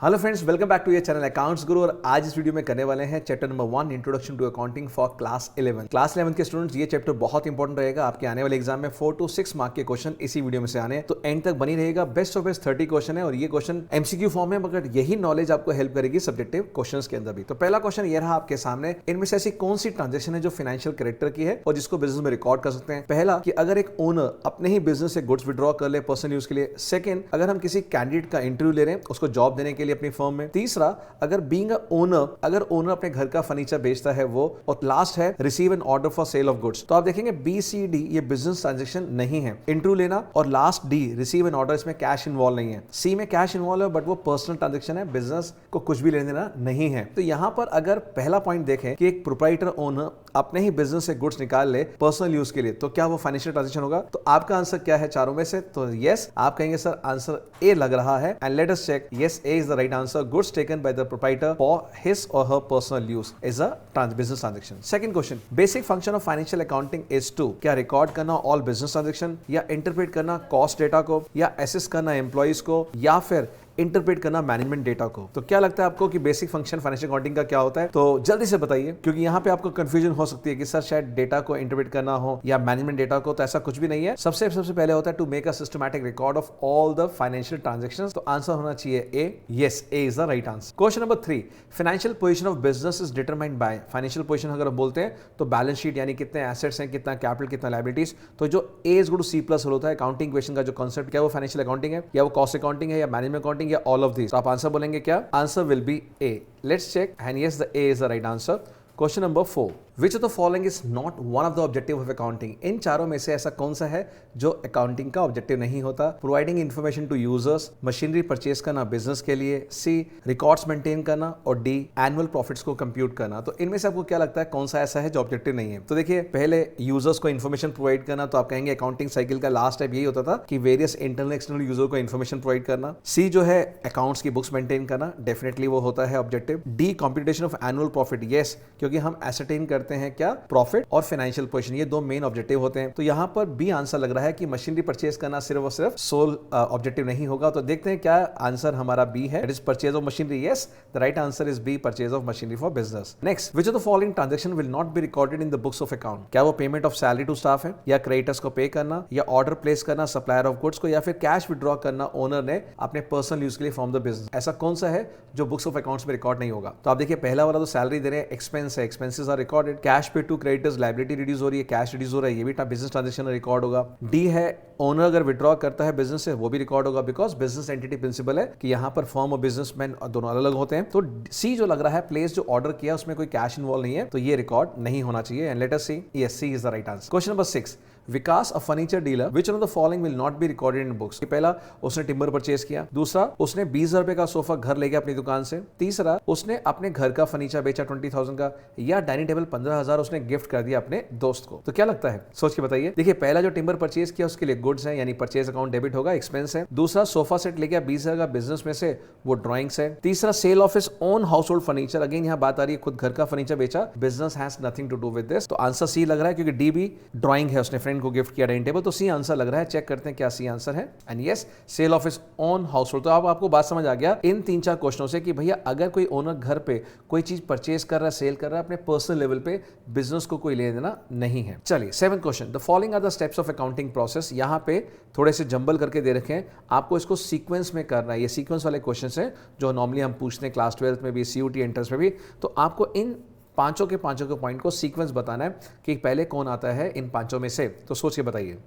Hello friends, welcome back to your channel accounts guru. और आज इस वीडियो में करने वाले हैं chapter number 1, introduction to accounting for class 11। Class 11 के स्टूडेंट्स, ये चैप्टर बहुत इंपॉर्टेंट रहेगा आपके आने वाले एग्जाम में। 4 to 6 मार्क के क्वेश्चन इसी वीडियो में से आने, तो एंड तक बनी रहेगा। बेस्ट ऑफ बेस्ट 30 क्वेश्चन है और ये क्वेश्चन एमसीक्यू फॉर्म है, मगर यही नॉलेज आपको हेल्प करेगी सब्जेक्टिव क्वेश्चन के अंदर भी। तो पहला क्वेश्चन ये रहा आपके सामने, इनमें से ऐसी कौन सी ट्रांजेक्शन है जो फाइनेंशियल कैरेक्टर की है और जिसको बिजनेस में रिकॉर्ड कर सकते हैं। पहला कि अगर एक ओनर अपने ही बिजनेस से गुड्स विड्रॉ कर ले पर्सनल यूज के लिए। सेकंड, अगर हम किसी कैंडिडेट का इंटरव्यू ले रहे हैं उसको जॉब देने के लिए अपनी फर्म में। तीसरा, अगर बीइंग अ ओनर, अगर ओनर अपने घर का फर्नीचर बेचता है वो। और लास्ट है receive an order for sale of goods. तो आप देखेंगे बी सी डी ये बिजनेस ट्रांजैक्शन नहीं है, इंटरव्यू लेना। और last D receive an order, इसमें कैश इन्वॉल्व नहीं है। सी में कैश इन्वॉल्व है बट वो पर्सनल ट्रांजैक्शन है, बिजनेस को कुछ भी लेने देना नहीं है। तो यहां पर अगर पहला पॉइंट देखें कि एक प्रोप्राइटर ओनर अपने ही बिजनेस से गुड्स निकाल ले पर्सनल यूज के लिए, तो क्या वो फाइनेंशियल ट्रांजैक्शन होगा? तो आपका आंसर क्या है चारों में से? तो यस, आप कहेंगे सर आंसर ए लग रहा है। And let us check, yes, A is the right answer. Goods taken by the proprietor for his और her personal use is a business transaction. Second question, basic function of financial accounting is to, क्या record करना all business transaction, या interpret करना cost data को, या assess करना employees को, या फिर इंटरप्रेट करना मैनेजमेंट डेटा को। तो क्या लगता है आपको कि बेसिक फंक्शन फाइनेंशियल अकाउंटिंग का क्या होता है? तो जल्दी से बताइए, क्योंकि यहाँ पे आपको कंफ्यूजन हो सकती है कि सर शायद डेटा को इंटरप्रेट करना हो या मैनेजमेंट डेटा को। तो ऐसा कुछ भी नहीं है। सबसे पहले होता है to make a systematic record of all the financial transactions. तो आंसर होना चाहिए A. Yes, A is the right answer. Question number 3, financial position of business is determined by. Financial position अगर हम बोलते हैं तो बैलेंस शीट, यानी कितने एसेट्स हैं, कितना कैपिटल, कितना लायबिलिटीज। तो जो A is equal to C plus होता है अकाउंटिंग क्वेश्चन का जो कॉन्सेप्ट, क्या वो फाइनेंशियल अकाउंटिंग है, या वो कॉस्ट अकाउंटिंग है, या मैनेजमेंट अकाउंटिंग, या ऑल ऑफ दिस। आप आंसर बोलेंगे क्या? Answer will be A. Let's check, and yes, the A is the right answer. Question number 4, which of the following is not one of the objective of accounting. इन चारों में से ऐसा कौन सा है जो अकाउंटिंग का ऑब्जेक्टिव नहीं होता? Providing information to users, machinery purchase करना बिजनेस के लिए, सी रिकॉर्ड्स मेंटेन करना, और डी एनुअल प्रॉफिट्स को कंप्यूट करना। तो इनमें से आपको क्या लगता है कौन सा ऐसा है जो ऑब्जेक्टिव नहीं है? तो देखिए, पहले यूजर्स को इन्फॉर्मेशन प्रोवाइड करना, तो आप कहेंगे अकाउंटिंग साइकिल का लास्ट स्टेप यही होता था कि वेरियस इंटरनल एक्सटर्नल यूजर को इन्फॉर्मेशन प्रोवाइड करना। सी जो है अकाउंट्स की बुक्स मेंटेन करना, डेफिनेटली वो होता है objective. D computation of annual profit, yes, क्योंकि हम एसरटेन करते हैं क्या, प्रॉफिट और फाइनेंशियल पोजीशन, ये दो मेन ऑब्जेक्टिव होते हैं। तो यहां पर बी आंसर लग रहा है कि मशीनरी परचेज करना सिर्फ और सिर्फ सोल ऑब्जेक्टिव नहीं होगा। तो देखते हैं क्या आंसर हमारा बी है, it is purchase of machinery. Yes, the right answer is B, purchase of machinery for business. Next, which of the following transaction will not be recorded in the books of account. क्या वो payment of salary to staff है, या creditors को pay करना, या order place करना supplier of goods को, या फिर कैश विड्रॉ करना ओनर ने अपने पर्सनल यूज के लिए फ्रॉम द बिजनेस। ऐसा कौन सा है जो बुक्स ऑफ अकाउंट्स में रिकॉर्ड नहीं होगा? तो आप देखिए, पहला वाला तो सैलरी दे रहे हैं, एक्सपेंस है, एक्सपेंसेस आर रिकॉर्डेड। कैश पे टू क्रेडिटर्स, लायबिलिटी रिड्यूस हो रही है, कैश रिड्यूस हो रहा है, ये भी बिजनेस ट्रांजैक्शन रिकॉर्ड होगा। डी है ओनर अगर विड्रॉ करता है बिजनेस से, वो भी रिकॉर्ड होगा, बिकॉज बिजनेस एंटिटी प्रिंसिपल है कि यहाँ पर फर्म और बिजनेसमैन दोनों अलग अलग होते हैं। तो सी जो लग रहा है, प्लेस जो ऑर्डर किया उसमें कोई कैश इन्वॉल्व नहीं है, तो ये रिकॉर्ड नहीं होना चाहिए। And let us see, yes, C is the right answer. Question number 6, Vikas a furniture dealer, which of the following will not be recorded in books. पहला, उसने टिम्बर परचेज किया। दूसरा, उसने 20,000 रुपए का सोफा घर ले गया अपनी दुकान से। तीसरा, उसने अपने घर का फर्नीचर बेचा 20,000 का। या डाइनिंग टेबल 15,000 उसने गिफ्ट कर दिया अपने दोस्त को। तो क्या लगता है, सोच के बताइए। देखिए, पहला जो टिम्बर परचेज किया उसके लिए गुड्स है, यानी परचेज अकाउंट डेबिट होगा, एक्सपेंस है। दूसरा, सोफा सेट ले गया 20,000 का बिजनेस में से, वो ड्रॉइंग्स है। तीसरा, sale of his own household furniture, again यहाँ बात आ रही है खुद घर का फर्नीचर बेचा, business has nothing to do with this. तो आंसर सी लग रहा है, क्योंकि डी भी ड्रॉइंग है, उसने फ्रेंड को गिफ्ट किया डाइनिंग टेबल। तो सी आंसर लग रहा है। चेक करते हैं क्या सी आंसर है। And yes, sale of his own household. तो अब आपको बात समझ आ गया इन 3-4 क्वेश्चनों से कि भैया अगर कोई ओनर घर पे कोई चीज परचेज कर रहा है, सेल कर रहा है, अपने पर्सनल लेवल पे, बिजनेस को कोई लेना देना नहीं है। चलिए, 7th question, the following are the steps of accounting process. यहां पे थोड़े से जंबल करके दे रखे हैं, आपको इसको सीक्वेंस में करना है। ये सीक्वेंस वाले क्वेश्चन हैं जो नॉर्मली हम पूछते हैं क्लास 12th में भी, सीयूटी एंट्रेंस में भी। तो आपको इन पांचों के पॉइंट को सीक्वेंस बताना है कि पहले कौन आता है इन पांचों में से। तो सोच के बताइए,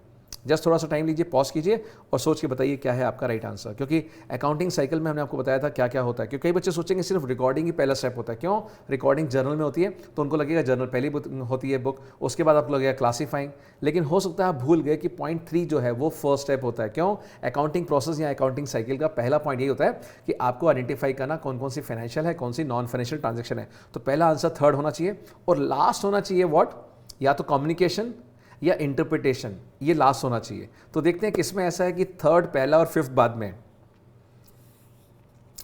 जस्ट थोड़ा सा टाइम लीजिए, पॉज कीजिए और सोच के बताइए क्या है आपका राइट आंसर। क्योंकि अकाउंटिंग साइकिल में हमने आपको बताया था क्या क्या होता है। क्योंकि कई बच्चे सोचेंगे सिर्फ रिकॉर्डिंग ही पहला स्टेप होता है। क्यों? रिकॉर्डिंग जर्नल में होती है तो उनको लगेगा जर्नल पहली होती है बुक, उसके बाद आपको लगेगा क्लासीफाइंग। लेकिन हो सकता है आप भूल गए कि पॉइंट 3 जो है वो फर्स्ट स्टेप होता है। क्यों? अकाउंटिंग प्रोसेस या अकाउंटिंग साइकिल का पहला पॉइंट यही होता है कि आपको आइडेंटिफाई करना कौन कौन सी फाइनेंशियल है, कौन सी नॉन फाइनेंशियल ट्रांजेक्शन है। तो पहला आंसर थर्ड होना चाहिए। और लास्ट होना चाहिए व्हाट, या तो कम्युनिकेशन या इंटरप्रिटेशन, ये लास्ट होना चाहिए। तो देखते हैं किसमें ऐसा है कि थर्ड पहला और फिफ्थ बाद में।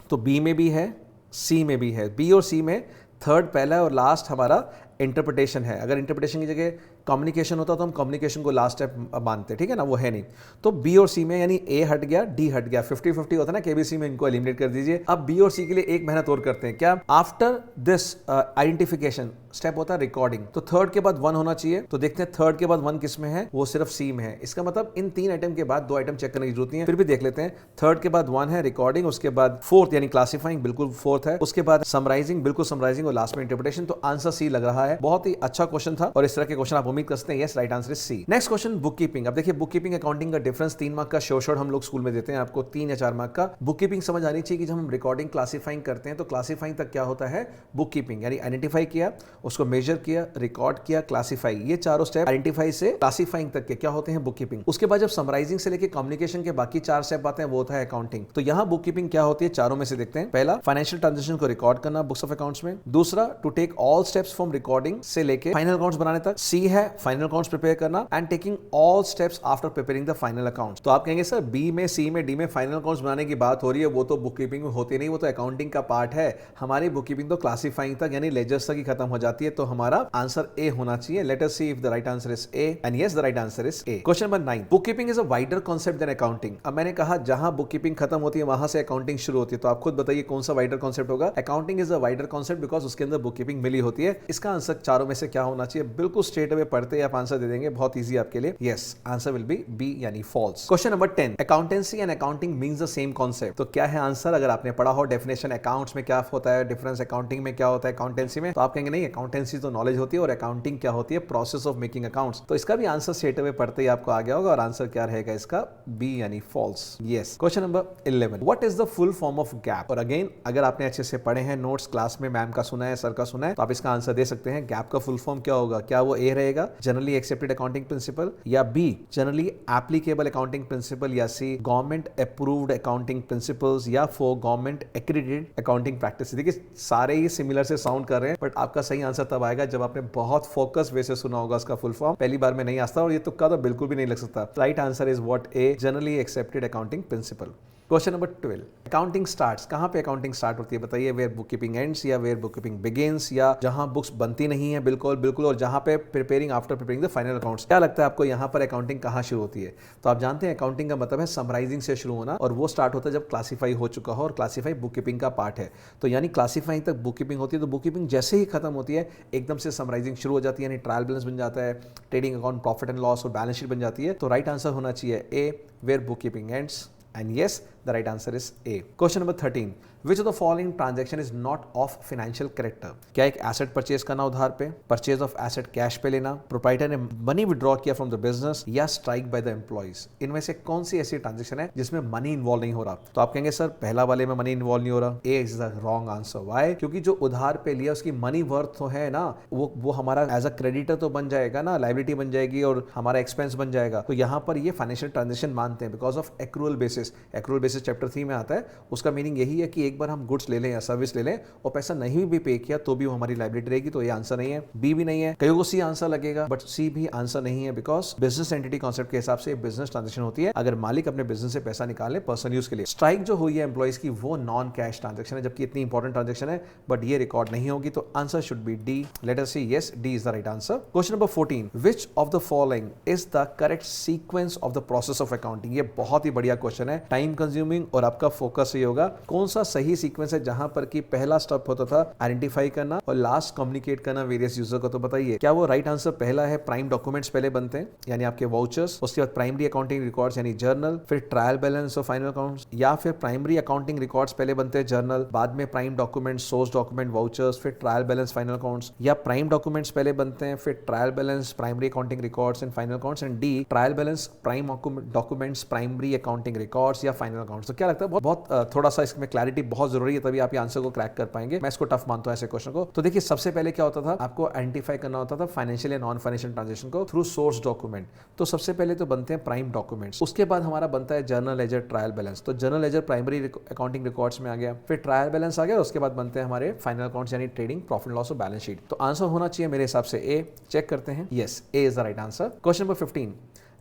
तो बी में भी है, सी में भी है। बी और सी में थर्ड पहला और लास्ट हमारा इंटरप्रिटेशन है। अगर इंटरप्रिटेशन की जगह कम्युनिकेशन होता तो हम कम्युनिकेशन को लास्ट स्टेप मानते, ठीक है ना, वो है नहीं। तो बी और सी में यानी ए हट गया, डी हट गया, 50-50 होता है ना केबीसी में, इनको एलिमिनेट कर दीजिए। अब बी और सी के लिए एक मेहनत और करते हैं, क्या, आफ्टर दिस आइडेंटिफिकेशन स्टेप होता है रिकॉर्डिंग, तो थर्ड के बाद 1 होना चाहिए। तो देखते हैं थर्ड के बाद 1 किस में है, वो सिर्फ सी में है। इसका मतलब इन 3 आइटम के बाद 2 आइटम चेक करने की जरूरत नहीं है, फिर भी देख लेते हैं। थर्ड के बाद 1 है रिकॉर्डिंग, उसके बाद फोर्थ यानी क्लासिफाइंग बिल्कुल फोर्थ है, उसके बाद समराइजिंग बिल्कुल समराइजिंग, और लास्ट में इंटरप्रिटेशन। तो आंसर सी लग रहा है। बहुत ही अच्छा क्वेश्चन था और इस तरह के क्वेश्चन आप उम्मीद कर सकते हैं। Yes, right answer is C. Next question, book keeping. अब देखिए बुक कीपिंग अकाउंटिंग का डिफरेंस 3 मार्क का शॉर्ट हम लोग स्कूल में देते हैं आपको, 3 या 4 मार्क का। बुक कीपिंग समझ आनी चाहिए कि जब हम रिकॉर्डिंग क्लासिफाइंग करते हैं तो क्लासिफाइंग तक क्या होता है, बुक कीपिंग यानी आइडेंटिफाई किया, उसको मेजर किया, रिकॉर्ड किया, क्लासिफाई, ये चारों स्टेप आइडेंटिफाई से क्लासिफाइंग तक के क्या होते हैं, बुक कीपिंग। उसके बाद जब समराइजिंग से लेके कम्युनिकेशन के बाकी 4 स्टेप आते हैं वो होता है अकाउंटिंग। तो यहां बुक कीपिंग क्या होती है, चारों में से देखते हैं। पहला, फाइनेंशियल ट्रांजैक्शन को रिकॉर्ड करना बुक्स ऑफ अकाउंट्स में। दूसरा, to take all steps from recording से लेके फाइनल अकाउंट्स बनाने तक। सी है फाइनल अकाउंट्स प्रिपेयर करना and taking all steps after preparing the final accounts. तो आप कहेंगे सर बी में, सी में, डी में फाइनल अकाउंट्स बनाने की बात हो रही है, वो तो बुक कीपिंग में होती नहीं, वो तो अकाउंटिंग का पार्ट है। हमारी बुक कीपिंग तो क्लासिफाइंग तक यानी लेजर्स तक ही खत्म हो जाती है। तो हमारा आंसर ए होना चाहिए। Let us see if the right answer is A, and yes the right answer is A. Question number 9, book keeping is a wider concept than accounting. अब मैंने कहा जहां बुक कीपिंग खत्म होती है वहां से अकाउंटिंग शुरू होती है, तो आप खुद बताइए कौन सा वाइडर कांसेप्ट होगा। Accounting is a wider concept because उसके अंदर बुक कीपिंग मिली होती है। इसका आंसर चारों में से क्या होना चाहिए, बिल्कुल स्ट्रेट अवे पढ़ते आप आंसर दे देंगे, बहुत इजी आपके लिए। Yes, answer will be B यानी false. Question number 10, accountancy and accounting means the same concept. तो क्या है आंसर, अगर आपने पढ़ा हो डेफिनेशन अकाउंट्स में क्या होता है, डिफरेंस अकाउंटिंग में क्या होता है, अकाउंटेंसी में, तो आप कहेंगे नहीं, अकाउंटेंसी तो नॉलेज होती है और अकाउंटिंग क्या होती है, प्रोसेस ऑफ मेकिंग अकाउंट्स। तो इसका भी आंसर स्ट्रेट अवे पढ़ते ही आपको आ गया होगा और आंसर क्या रहेगा इसका, बी यानी false. Yes. Question number 11, what is the full form of GAAP. और अगेन अगर आपने अच्छे से पढ़े हैं नोट्स, क्लास में मैम का सुना है, सर का सुना है, तो आप इसका आंसर दे सकते हैं। गैप का फुल फॉर्म क्या होगा, क्या वो ए रहेगा जनरली एक्सेप्टेड अकाउंटिंग प्रिंसिपल, या be generally applicable accounting principle, या सी गवर्नमेंट अप्रूव्ड अकाउंटिंग प्रिंसिपल्स, या four government accredited accounting practice. देखिए सारे ही सिमिलर से साउंड कर रहे हैं, बट आपका सही आंसर तब आएगा जब आपने बहुत फोकस वे से सुना होगा उसका फुल फॉर्म। पहली बार में नहीं आता और ये तुक्का तो बिल्कुल भी नहीं लग सकता। Right answer is what, A generally accepted accounting principle. Question number 12, accounting starts. कहां पे अकाउंटिंग स्टार्ट होती है बताइए, वेयर बुक कीपिंग एंड्स, या वेयर बुक कीपिंग बिगिंस, या जहां बुक्स बनती नहीं है बिल्कुल बिल्कुल, और जहां पे preparing after preparing the final accounts. क्या लगता है आपको यहां पर अकाउंटिंग कहां शुरू होती है। तो आप जानते हैं अकाउंटिंग का मतलब है समराइजिंग से शुरू होना, और वो स्टार्ट होता है जब क्लासीफाई हो चुका हो, और क्लासीफाई बुक कीपिंग का पार्ट है। तो यानी क्लासीफाइंग तक बुक कीपिंग होती है, तो बुक कीपिंग जैसे ही खत्म होती है एकदम से समराइजिंग शुरू हो जाती है, यानी ट्रायल बैलेंस बन जाता है, trading account, profit and loss और बैलेंस शीट बन जाती है। तो राइट आंसर होना चाहिए A, where book keeping ends, and yes the right answer is A. Question number 13, which of the following transaction is not of financial character। क्या एक asset purchase करना उधार पे, परचेज ऑफ एसेट कैश पे लेना, proprietor ने money withdraw किया from the business, या स्ट्राइक बाय द एम्प्लॉइज। इनमें से कौन सी ऐसी ट्रांजेक्शन है जिसमें मनी इन्वॉल्व नहीं हो रहा। तो आप कहेंगे सर पहला वाले में मनी इन्वॉल्व नहीं हो रहा। A is the wrong answer. Why, क्योंकि जो उधार पे लिया उसकी मनी वर्थ तो है ना, वो हमारा एज अ क्रेडिटर तो बन जाएगा ना, लायबिलिटी बन जाएगी और हमारा एक्सपेंस बन जाएगा। तो यहाँ पर ये फाइनेंशियल ट्रांजेक्शन मानते हैं because of accrual basis. Accrual basis chapter 3 में आता है, उसका मीनिंग यही है कि एक बार हम गुड्स ले लें या सर्विस ले लें और पैसा नहीं भी पे किया तो भी वो हमारी लायबिलिटी रहेगी। तो ये आंसर नहीं है, बी भी नहीं है। कईयों को सी आंसर लगेगा बट सी भी आंसर नहीं है, बिकॉज बिजनेस एंटिटी कॉन्सेप्ट के हिसाब से बिजनेस ट्रांजेक्शन होती है अगर मालिक अपने बिजनेस से पैसा निकाले पर्सनल यूज के लिए। स्ट्राइक जो हुई है एम्प्लॉइज की वो नॉन कैश ट्रांजेक्शन है, जबकि इतनी इंपॉर्टेंट ट्रांजेक्शन है, बट ये रिकॉर्ड नहीं होगी। तो answer should be D. Let us see, yes D is the right answer. Question number 14, which of the following is the correct sequence of the process of accounting. ये बहुत ही बढ़िया question है, time consuming, और आपका focus ये होगा कौन सा सही सीक्वेंस है जहां पर कि पहला स्टेप होता था आइडेंटिफाई करना और लास्ट कम्युनिकेट करना वेरियस यूजर को। तो बताइए क्या वो राइट आंसर पहला है, प्राइम डॉक्यूमेंट्स पहले बनते हैं यानी आपके वाउचर्स, उसके बाद प्राइमरी अकाउंटिंग रिकॉर्ड्स यानी जर्नल, फिर ट्रायल बैलेंस और फाइनल अकाउंट्स, या फिर प्राइमरी अकाउंटिंग रिकॉर्ड्स पहले बनते हैं जर्नल, बाद में prime document, source document, vouchers, फिर ट्रायल बैलेंस, फाइनल अकाउंट्स, या प्राइम डॉक्यूमेंट्स पहले बनते हैं फिर trial balance, primary accounting records and final accounts, and D trial balance, prime documents, primary accounting records या फाइनल अकाउंट्स। तो क्या लगता है बहुत थोड़ा सा इसमें क्लैरिटी बहुत जरूरी है, तभी आप ये आंसर को क्रैक कर पाएंगे। मैं इसको टफ मानता हूं ऐसे क्वेश्चन को। तो देखिए सबसे पहले क्या होता था, आपको आइडेंटिफाई करना होता था फाइनेंशियल या नॉन फाइनेंशियल ट्रांजेक्शन को थ्रू सोर्स डॉक्यूमेंट। तो सबसे पहले तो बनते हैं प्राइम डॉक्यूमेंट्स, उसके बाद हमारा बनता है जर्नल लेजर, ट्रायल बैलेंस। तो journal ledger primary accounting records में आ गया, फिर ट्रायल बैलेंस आ गया, उसके बाद बनते हैं हमारे फाइनल अकाउंट्स यानी ट्रेडिंग, प्रॉफिट लॉस और बैलेंस शीट। तो आंसर होना चाहिए मेरे हिसाब से ए। चेक करते हैं, yes A is the right answer. Question number 15,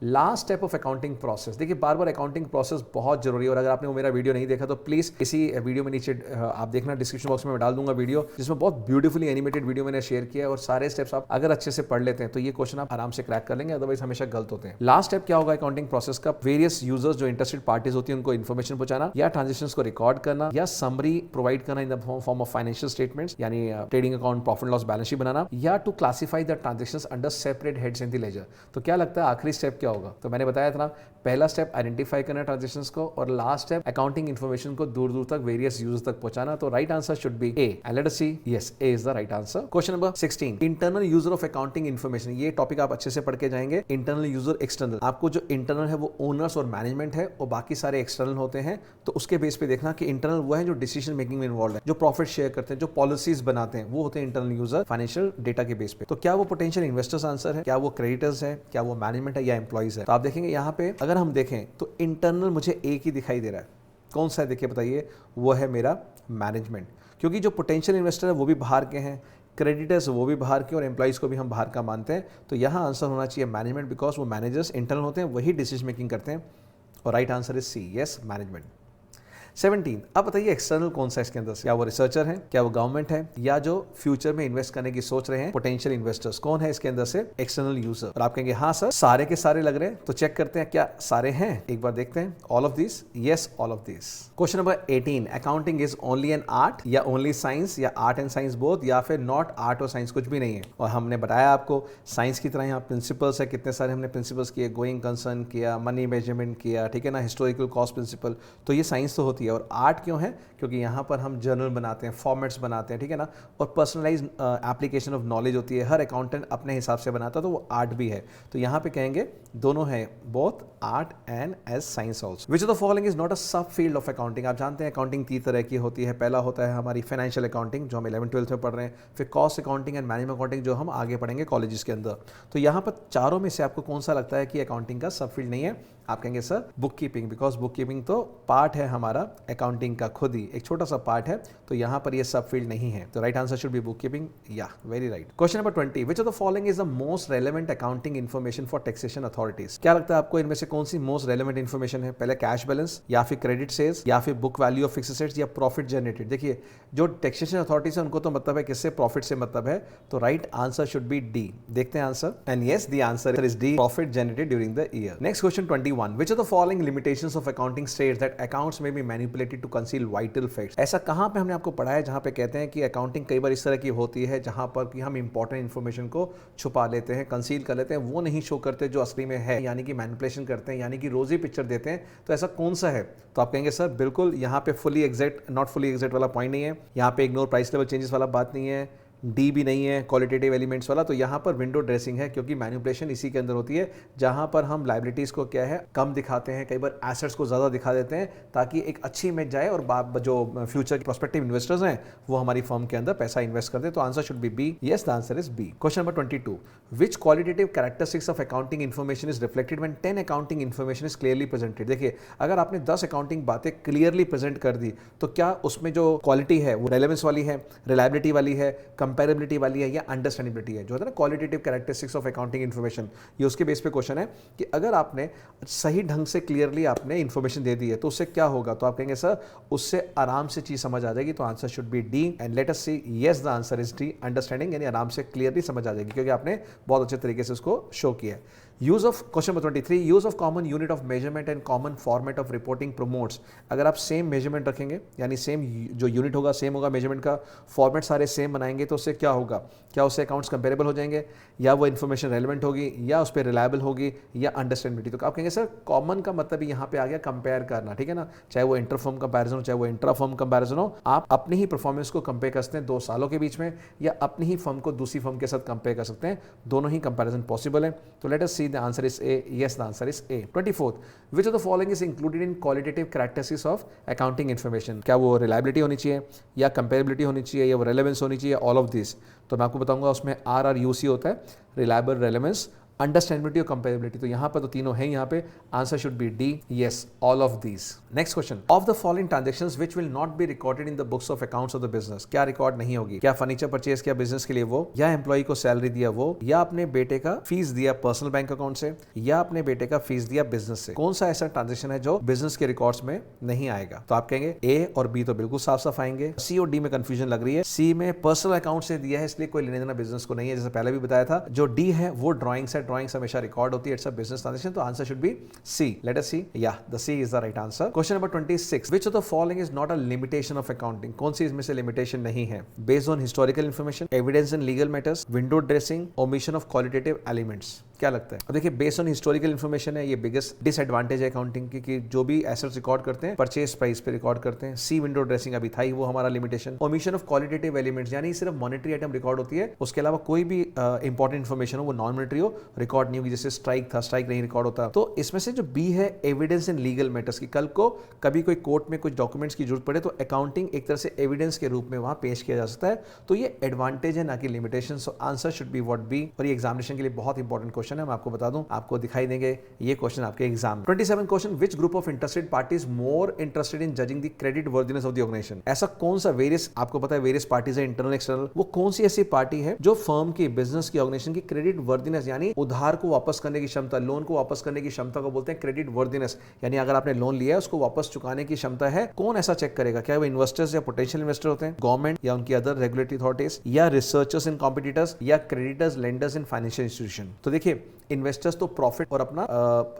last step of accounting process. देखिए बार बार अकाउंटिंग प्रोसेस बहुत जरूरी है, और अगर आपने वो मेरा वीडियो नहीं देखा तो प्लीज इसी वीडियो में नीचे आप देखना, डिस्क्रिप्शन बॉक्स में मैं डाल दूंगा वीडियो, जिसमें बहुत ब्यूटीफुली एनिमेटेड वीडियो मैंने शेयर किया है, और सारे स्टेप्स आप अगर अच्छे से पढ़ लेते हैं तो ये क्वेश्चन आप आराम से क्रैक कर लेंगे, अदरवाइज हमेशा गलत होते हैं। लास्ट स्टेप क्या होगा अकाउंटिंग प्रोसेस का? वेरियस यूजर्स जो इंटरेस्टेड पार्टीज होती है उनको इन्फॉर्मेशन पहुंचाना, या ट्रांजेक्शंस को रिकॉर्ड करना, या समरी प्रोवाइड करना in the form of financial statements, यानी trading account, profit loss balance sheet बनाना, या to classify the transactions under separate heads in the ledger. तो क्या लगता है आखिरी स्टेप क्या होगा? तो मैंने बताया था ना, पहला स्टेप आइडेंटिफाई करना ट्रांजेक्शंस को, और लास्ट स्टेप अकाउंटिंग इन्फॉर्मेशन को दूर दूर तक वेरियस यूजर्स तक पहुंचाना। तो right answer should be A, and let us see, yes, A is the right answer. Question number 16, internal user of accounting information. ये टॉपिक आप अच्छे से पढ़ के जाएंगे। Internal user, external. आपको जो इंटरनल है वो ओनर्स और मैनेजमेंट है, और बाकी सारे एक्सटर्नल होते हैं। तो उसके बेस पे देखना कि इंटरनल वो है जो डिसीजन मेकिंग में इन्वॉल्व है, जो प्रॉफिट शेयर करते हैं, जो पॉलिसीज बनाते हैं, वो होते हैं इंटरनल यूजर फाइनेंशियल डेटा के बेस पे। तो क्या वो पोटेंशियल इन्वेस्टर्स आंसर है, क्या वो क्रेडिटर्स है, क्या वो मैनेजमेंट है, या एम्प्लॉइज है? तो आप देखेंगे यहाँ पे अगर हम देखें तो इंटरनल मुझे एक ही दिखाई दे रहा है। कौन सा है देखिए बताइए? वो है मेरा मैनेजमेंट, क्योंकि जो पोटेंशियल इन्वेस्टर है वो भी बाहर के हैं, क्रेडिटर्स वो भी बाहर के, और एम्प्लॉइज को भी हम बाहर का मानते हैं। तो यहाँ आंसर होना चाहिए मैनेजमेंट, बिकॉज वो मैनेजर्स इंटरनल होते हैं, वही डिसीजन मेकिंग करते हैं। और right answer is C, yes, management. 17, अब बताइए एक्सटर्नल कौन सा इसके अंदर से? क्या वो रिसर्चर है, क्या वो गवर्नमेंट है, या जो फ्यूचर में इन्वेस्ट करने की सोच रहे हैं पोटेंशियल इन्वेस्टर्स? कौन है इसके अंदर से एक्सटर्नल यूजर? और आप कहेंगे हाँ सर सारे के सारे लग रहे हैं, तो चेक करते हैं क्या सारे हैं, एक बार देखते हैं। All of this, yes, all of this. Question number 18, accounting is only an art, या ओनली साइंस, या आर्ट एंड साइंस बोथ, या फिर नॉट आर्ट और साइंस, कुछ भी नहीं है। और हमने बताया आपको साइंस की तरह यहाँ प्रिंसिपल्स है, कितने सारे हमने प्रिंसिपल्स किए, गोइंग कंसर्न किया, मनी मेजरमेंट किया, ठीक है ना, हिस्टोरिकल कॉस्ट प्रिंसिपल। तो ये साइंस तो होती है। और आर्ट क्यों है? क्योंकि यहाँ पर हम जर्नल बनाते हैं, फॉर्मेट्स बनाते हैं, ठीक है ना, और पर्सनलाइज एप्लीकेशन ऑफ नॉलेज होती है, हर अकाउंटेंट अपने हिसाब से बनाता है, तो वो आर्ट भी है। तो यहाँ पे कहेंगे दोनों है, both art and as science also. Which of the following is not a sub field of accounting. आप जानते हैं अकाउंटिंग 3 तरह की होती है। पहला होता है हमारी फाइनेंशियल अकाउंटिंग, जो हम 11th-12th में पढ़ रहे हैं, फिर cost accounting and management accounting, जो हम आगे पढ़ेंगे कॉलेजेस के अंदर। तो यहाँ पर चारों में से आपको कौन सा लगता है कि अकाउंटिंग का सब फील्ड नहीं है? आप कहेंगे sir book keeping, because book keeping तो पार्ट है हमारा अकाउंटिंग का, खुद ही एक छोटा सा पार्ट है, तो यहाँ पर ये सब फील्ड नहीं है। तो right answer should be book keeping, या very right. Question number 20, which of the following is the most relevant accounting information for taxation authorities? क्या लगता है आपको इनमें से कौन सी मोस्ट रेलेवेंट इन्फॉर्मेशन है? पहले कैश बैलेंस, या फिर क्रेडिट सेल्स, या फिर book value of fixed assets, या प्रॉफिट जनरेटेड? देखिए जो टैक्सेशन अथॉरिटीज है उनको तो मतलब है किससे? प्रॉफिट से मतलब है। तो right answer should be D. देखते हैं answer, and yes the answer is D, profit generated during the year. Next question 21, which of the following limitations of accounting states that accounts may be manipulated to conceal vital facts? ऐसा कहां पे हमने आपको पढ़ा है जहां पे कहते हैं कि अकाउंटिंग कई बार इस तरह की होती है जहां पर कि हम इंपॉर्टेंट इंफॉर्मेशन को छुपा लेते हैं, कंसील कर लेते हैं, वो नहीं शो करते जो असली में है, यानी कि मैनिपुलेशन करते हैं, यानी कि रोजी पिक्चर देते हैं। तो ऐसा कौन सा है? तो आप कहेंगे सर बिल्कुल यहाँ पे fully exact, not fully exact वाला पॉइंट नहीं है, यहाँ पे इग्नोर प्राइस लेवल चेंजेस वाला बात नहीं है, डी भी नहीं है, क्वालिटेटिव एलिमेंट्स वाला। तो यहाँ पर विंडो ड्रेसिंग है, क्योंकि मैनिपुलेशन इसी के अंदर होती है जहाँ पर हम लाइबिलिटीज़ को क्या है कम दिखाते हैं, कई बार एसेट्स को ज़्यादा दिखा देते हैं ताकि एक अच्छी इमेज जाए, और जो फ्यूचर प्रोस्पेक्टिव इन्वेस्टर्स हैं वो हमारी फर्म के अंदर पैसा इन्वेस्ट करते हैं। तो answer should be B, yes the answer is B. Question number 22, which qualitative characteristics of accounting information is reflected when 10 accounting information is clearly presented? देखिए अगर आपने 10 अकाउंटिंग बातें क्लियरली प्रेजेंट कर दी तो क्या उसमें जो क्वालिटी है वो रेलेवेंस वाली है, रिलायबिलिटी वाली है, कंपेरेबिलिटी वाली है, या अंडरस्टैंडेबिलिटी है? जो होता है ना qualitative characteristics of accounting information, ये उसके बेस पे क्वेश्चन है कि अगर आपने सही ढंग से क्लियरली आपने इन्फॉर्मेशन दे दी है तो उससे क्या होगा? तो आप कहेंगे सर उससे आराम से चीज समझ आ जाएगी। तो answer should be D, and let us see, yes the answer is D, understanding, यानी आराम से क्लियरली समझ आ जाएगी क्योंकि आपने बहुत अच्छे तरीके से उसको शो किया है। Use of question number 23, use of common unit of measurement and common format of reporting promotes. अगर आप सेम मेजरमेंट रखेंगे, यानी सेम जो यूनिट होगा सेम होगा, मेजरमेंट का फॉर्मेट सारे सेम बनाएंगे, तो उससे क्या होगा? क्या उससे अकाउंट्स कंपेरेबल हो जाएंगे, या वो इन्फॉर्मेशन रेलेवेंट होगी, या उस पर रिलायबल होगी, या अंडरस्टैंडेबिलिटी? तो आप कहेंगे सर कॉमन का मतलब यहाँ पे आ गया कंपेयर करना, ठीक है ना, चाहे वो इंटर फर्म कंपैरिजन हो, चाहे वो इंट्रा फर्म कंपैरिजन हो, आप अपनी ही परफॉर्मेंस को कंपेयर कर सकते हैं 2 सालों के बीच में, या अपनी ही फर्म को दूसरी फर्म के साथ कंपेयर कर सकते हैं, दोनों ही कंपैरिजन पॉसिबल है। तो late us see the answer is A, yes the answer is A। 24, which of the following is included in qualitative characteristics of accounting information? क्या वो reliability होनी चाहिए, या comparability होनी चाहिए, या वो relevance होनी चाहिए, all of this? तो मैं आपको बताऊंगा उसमें RRUC होता है, reliable, relevance अंडरस्टैंडेबिलिटी और कंपेरेबिलिटी, तो यहाँ पर तो तीनों हैं, यहाँ पे answer should be D, yes all of these. Next question, of the following transactions which will not be recorded in the books of accounts of the business, क्या रिकॉर्ड नहीं होगी? क्या फर्नीचर परचेज किया बिजनेस के लिए वो, या employ को सैलरी दिया वो, या अपने बेटे का फीस दिया पर्सनल बैंक अकाउंट से, या अपने बेटे का फीस दिया बिजनेस से? कौन सा ऐसा ट्रांजेक्शन है जो बिजनेस के रिकॉर्ड्स में नहीं आएगा? तो आप कहेंगे ए और बी तो बिल्कुल साफ साफ आएंगे, सी और डी में कंफ्यूजन लग रही है। सी में पर्सनल अकाउंट से दिया है इसलिए कोई लेने देना बिजनेस को नहीं है, जैसे पहले भी बताया था। जो डी है वो ड्राइंग्स है, ड्राइंग्स हमेशा रिकॉर्ड होती है, इट्स अ बिजनेस ट्रांजेक्शन, तो answer should be C. Let us see, या the C is the right answer. Question number 26, which of the following is not a limitation of accounting, कौन सी इसमें से limitation नहीं है? Based on historical information, evidence in legal matters, window dressing, omission of qualitative elements, क्या लगता है? देखिए बेस्ड ऑन हिस्टोरिकल इन्फॉर्मेशन है, ये बिगेस्ट डिसएडवांटेज है अकाउंटिंग की कि जो भी एसेट्स रिकॉर्ड करते हैं परचेज प्राइस पे रिकॉर्ड करते हैं। सी विंडो ड्रेसिंग अभी था ही, वो हमारा limitation. Omission of qualitative elements, यानी सिर्फ मॉनेटरी आइटम रिकॉर्ड होती है, उसके अलावा कोई भी इंपॉर्टेंट इन्फॉर्मेशन हो वो नॉन मॉनेटरी हो रिकॉर्ड नहीं होगी, जैसे स्ट्राइक था, स्ट्राइक नहीं रिकॉर्ड होता। तो इसमें से जो बी है एविडेंस इन लीगल मैटर्स की, कल को कभी कोई कोर्ट में कुछ डॉक्यूमेंट्स की जरूरत पड़े तो अकाउंटिंग एक तरह से एविडेंस के रूप में वहां पेश किया जा सकता है, तो ये एडवांटेज है ना कि limitation. So answer should be what B, और ये एग्जामिनेशन के लिए बहुत इंपॉर्टेंट क्वेश्चन है, मैं आपको बता दूं, आपको दिखाई देंगे ये क्वेश्चन आपके exam. 27 question, which group of interested parties more interested in judging the creditworthiness of the organization, ऐसा कौन सा वेरियस, आपको पता है वेरियस पार्टीज है इंटरनल एक्सटर्नल, वो कौन सी ऐसी पार्टी है जो फर्म की, बिजनेस की, ऑर्गेनाइजेशन की क्रेडिट वर्दीनेस यानी उधार को वापस करने की क्षमता, लोन को वापस करने की क्षमता को बोलते हैं क्रेडिट वर्दीनेस, यानी अगर आपने लोन लिया है उसको वापस चुकाने की क्षमता है, कौन ऐसा चेक करेगा? क्या वो इन्वेस्टर्स या पोटेंशियल इन्वेस्टर होते हैं, गवर्नमेंट या उनकी अदर रेगुलेटरी अथॉरिटीज, या रिसर्चर्स इन कॉम्पिटिटर्स, या creditors lenders in financial institution? तो देखिए इन्वेस्टर्स तो प्रॉफिट और अपना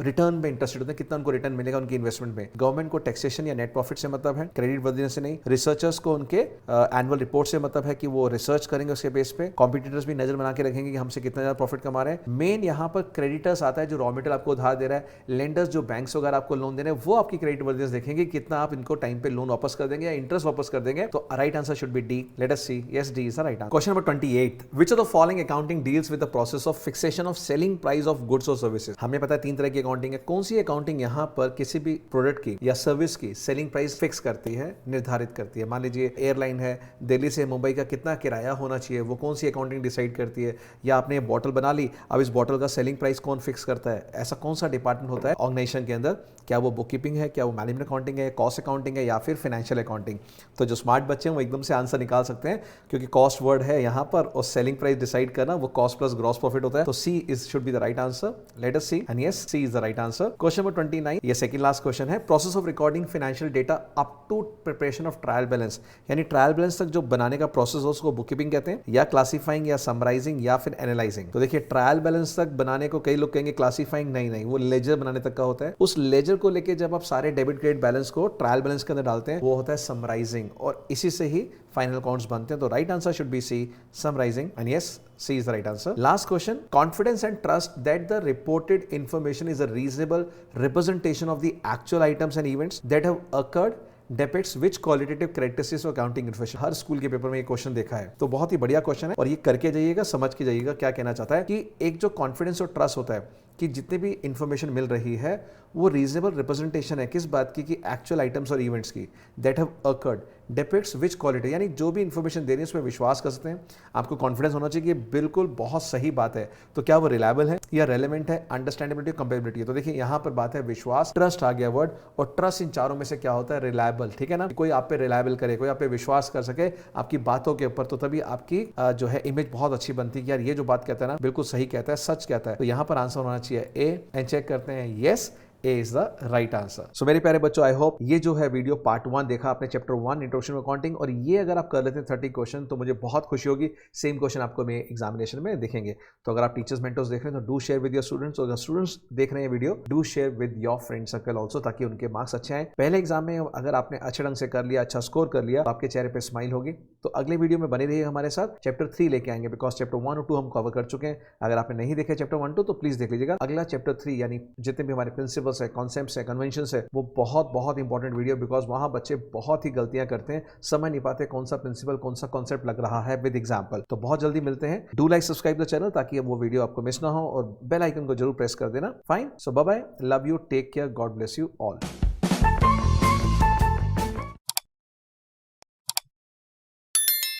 रिटर्न पे इंटरेस्टेड होते हैं, कितना उनको रिटर्न मिलेगा उनकी इन्वेस्टमेंट में। गवर्नमेंट को टैक्सेशन या नेट प्रॉफिट से मतलब है, क्रेडिट वर्दीनेस से नहीं। रिसर्चर्स को उनके एनुअल रिपोर्ट से मतलब है कि वो रिसर्च करेंगे उसके बेस पे। कॉम्पिटिटर्स भी नजर बना के रखेंगे कि हमसे कितना ज्यादा प्रॉफिट कमा रहे हैं। मेन यहाँ पर क्रेडिटर्स आता है जो रॉ मटेरियल आपको उधार दे रहा है। लेंडर्स जो बैंक्स वगैरह आपको लोन दे रहे हैं वो आपकी क्रेडिट वर्दीनेस देखेंगे कितना आप इनको टाइम पे लोन वापस कर देंगे या इंटरेस्ट वापस कर देंगे। तो right answer should be D. Let us see, yes D is the right answer. Question number 28, which of the following accounting deals with the process of fixation of selling price of goods और services? हमें पता है 3 तरह की accounting है, कौन सी accounting यहाँ पर किसी भी प्रोडक्ट की या सर्विस की सेलिंग प्राइस फिक्स करती है, निर्धारित करती है? मान लीजिए एयरलाइन है, दिल्ली से मुंबई का कितना किराया होना चाहिए, वो कौन सी अकाउंटिंग डिसाइड करती है? या आपने बॉटल बना ली, अब इस बॉटल का सेलिंग प्राइस कौन फिक्स करता है? ऐसा कौन सा डिपार्टमेंट होता है ऑर्गेनाइजेशन के अंदर? क्या वो बुक कीपिंग है, क्या वो मैनेजमेंट अकाउंटिंग है, कॉस्ट अकाउंटिंग है, या फिर फाइनेंशियल अकाउंटिंग? तो जो स्मार्ट बच्चे हैं वो एकदम से आंसर निकाल सकते हैं क्योंकि कॉस्ट वर्ड है यहाँ पर और सेलिंग प्राइस डिसाइड करना वो कॉस्ट प्लस ग्रॉस प्रॉफिट होता है। तो C is should be the right answer. Let us see, and yes C is the right answer. Question number 29, ये सेकंड लास्ट क्वेश्चन है। Process of recording financial data up to preparation of trial balance, यानी trial balance तक जो बनाने का process हो उसको book keeping कहते हैं, या क्लासिफाइंग, या समराइजिंग, या फिर एनालाइजिंग? तो देखिए ट्रायल बैलेंस तक बनाने को कई लोग कहेंगे क्लासिफाइंग, नहीं, वो लेजर बनाने तक का होता है। उस लेजर को लेके जब आप सारे डेबिट क्रेडिट बैलेंस को ट्रायल बैलेंस के अंदर डालते हैं वो होता है समराइजिंग, और इसी से ही फाइनल अकाउंट्स बनते हैं। तो right answer should be C, summarising, and yes C is the right answer. Last question, confidence and trust that the reported information is a reasonable representation of the actual items and events that have occurred depicts which qualitative characteristics of accounting information? Her school के paper में ये question देखा है, तो बहुत ही बढ़िया question है और ये करके जाइएगा, समझ के जाइएगा क्या कहना चाहता है कि एक जो कॉन्फिडेंस और ट्रस्ट होता है कि जितने भी इंफॉर्मेशन मिल रही है वो रीजनेबल रिप्रेजेंटेशन है किस बात की, कि एक्चुअल आइटम्स और इवेंट्स की, that have occurred, depicts which quality, यानी जो भी इंफॉर्मेशन दे रही है उसमें विश्वास कर सकते हैं। आपको कॉन्फिडेंस होना चाहिए कि ये बिल्कुल बहुत सही बात है। तो क्या वो रिलायबल है या रेलेवेंट है, अंडरस्टैंडेबिलिटी, कंपेरेबिलिटी है? तो देखिए यहाँ पर बात है विश्वास, ट्रस्ट आ गया वर्ड, और ट्रस्ट इन चारों में से क्या होता है? रिलायबल, ठीक है ना? कोई आप पे रिलायबल करे, कोई आप पे विश्वास कर सके आपकी बातों के ऊपर, तो तभी आपकी जो है इमेज बहुत अच्छी बनती है कि यार ये जो बात कहता है ना बिल्कुल सही कहता है, सच कहता है। तो यहाँ पर आंसर होना चाहिए ए, एंड चेक करते हैं, yes A is the right answer. So मेरे प्यारे बच्चों, आई होप ये जो है वीडियो पार्ट 1 देखा आपने, चैप्टर 1 इंट्रोडक्शन टू अकाउंटिंग, और ये अगर आप कर लेते हैं 30 क्वेश्चन तो मुझे बहुत खुशी होगी। सेम क्वेश्चन आपको मेरे एग्जामिनेशन में दिखेंगे। तो अगर आप टीचर्स मेंटर्स देख रहे हैं तो do share with your students, और अगर स्टूडेंट्स देख रहे हैं video do share with your friend circle also, ताकि उनके मार्क्स अच्छे आए। पहले एग्जाम में अगर आपने अच्छे ढंग से कर लिया, अच्छा स्कोर कर लिया, तो आपके चेहरे पर स्माइल होगी। तो अगले वीडियो में बने रहिए हमारे साथ, चैप्टर 3 लेके आएंगे, बिकॉज चैप्टर 1 और 2 हम कवर कर चुके हैं। अगर आपने नहीं देखे चैप्टर 1 2 तो प्लीज देख लीजिएगा। अगला चैप्टर 3 यानी जितने भी हमारे प्रिंसिपल्स है, कॉन्सेप्ट्स है, कन्वेंशन है, वो बहुत इंपॉर्टेंट वीडियो, बिकॉज वहां बच्चे बहुत ही गलतियां करते हैं, समझ नहीं पाते कौन सा प्रिंसिपल, कौन सा कॉन्सेप्ट लग रहा है विद एग्जांपल। तो बहुत जल्दी मिलते हैं। Do like subscribe the channel ताकि वो वीडियो आपको मिस ना हो, और बेल आइकन को जरूर प्रेस कर देना। Fine, so bye bye, love you, take care, God bless you all.